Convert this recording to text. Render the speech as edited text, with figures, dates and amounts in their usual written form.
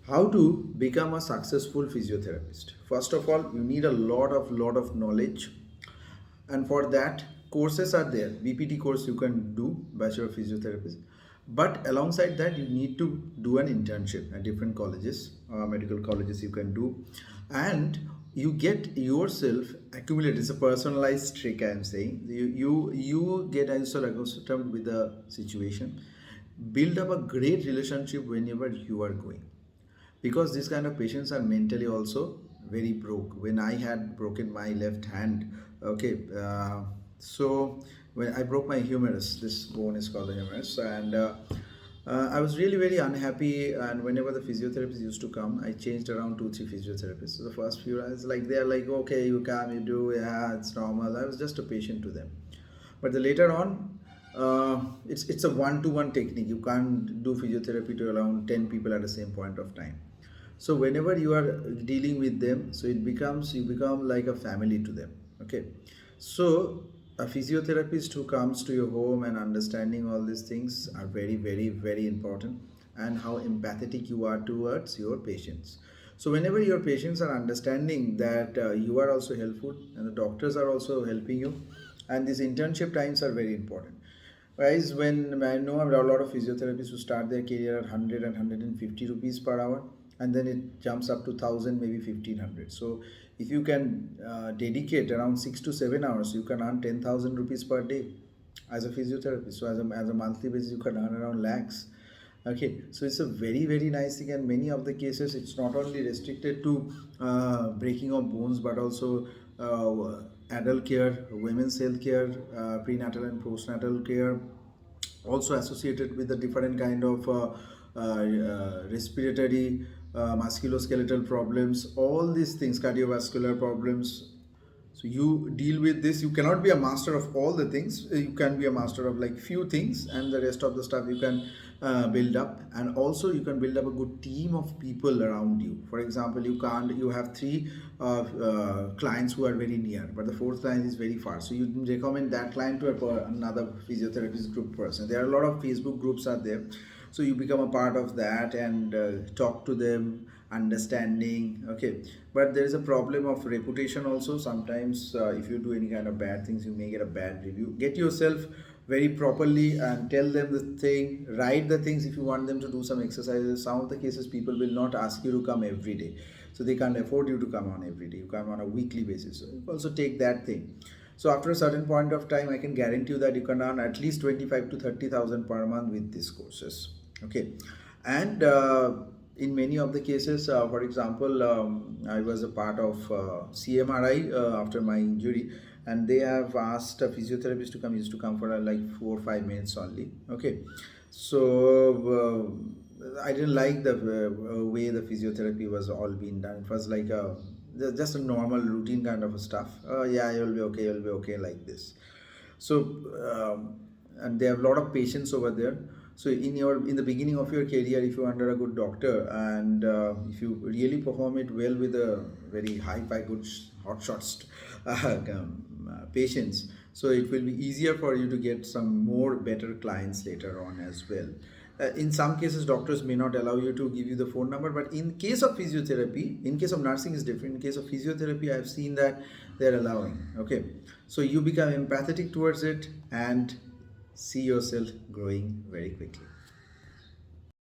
How to become a successful physiotherapist? First of all, you need a lot of knowledge, and for that, courses are there. BPT course you can do, Bachelor of Physiotherapist, but alongside that, you need to do an internship at different colleges, medical colleges you can do, and you get yourself accumulate. It's a personalized trick. I am saying you get accustomed with the situation, build up a great relationship whenever you are going, because these kind of patients are mentally also very broke. When I had broken my left hand, okay, so when I broke my humerus, this bone is called the humerus, and I was really very unhappy. And whenever the physiotherapist used to come, I changed around 2 3 physiotherapists. So the first few I was like, they're like, okay, you come, you do, yeah, it's normal. I was just a patient to them. But the later on, it's a one-to-one technique. You can't do physiotherapy to around 10 people at the same point of time. So whenever you are dealing with them, so you become like a family to them. Okay, so a physiotherapist who comes to your home and understanding all these things are very important, and how empathetic you are towards your patients. So whenever your patients are understanding that you are also helpful and the doctors are also helping you, and these internship times are very important. Guys, when I know a lot of physiotherapists who start their career at 100 and 150 rupees per hour, and then it jumps up to 1000, maybe 1500. So if you can dedicate around 6 to 7 hours, you can earn 10,000 rupees per day as a physiotherapist. So as a monthly basis, you can earn around lakhs. Okay, so it's a very nice thing, and many of the cases it's not only restricted to breaking of bones, but also adult care, women's health care, prenatal and postnatal care, also associated with the different kind of respiratory, musculoskeletal problems, all these things, cardiovascular problems. So you deal with this. You cannot be a master of all the things. You can be a master of like few things, and the rest of the stuff you can build up. And also you can build up a good team of people around you. For example, you have three clients who are very near, but the fourth client is very far, so you recommend that client to another physiotherapist group person. There are a lot of Facebook groups are there, so you become a part of that and talk to them, understanding. Okay, but there is a problem of reputation also. Sometimes if you do any kind of bad things, you may get a bad review. Get yourself very properly and tell them the thing, write the things. If you want them to do some exercises, some of the cases people will not ask you to come every day, so they can't afford you to come on every day. You come on a weekly basis, so you also take that thing. So after a certain point of time, I can guarantee you that you can earn at least 25 to 30,000 per month with these courses. Okay, and in many of the cases, for example, I was a part of CMRI after my injury, and they have asked a physiotherapist to come. Used to come for like 4 or 5 minutes only. Okay, so I didn't like the way the physiotherapy was all being done. It was like a just a normal routine kind of a stuff. Oh yeah, you'll be okay, you'll be okay, like this. So and they have a lot of patients over there. So in the beginning of your career, if you're under a good doctor, and if you really perform it well with a very high good hot shots patients, so it will be easier for you to get some more better clients later on as well. In some cases, doctors may not allow you to give you the phone number, but in case of physiotherapy, in case of nursing is different. In case of physiotherapy, I've seen that they're allowing. Okay, so you become empathetic towards it and see yourself growing very quickly.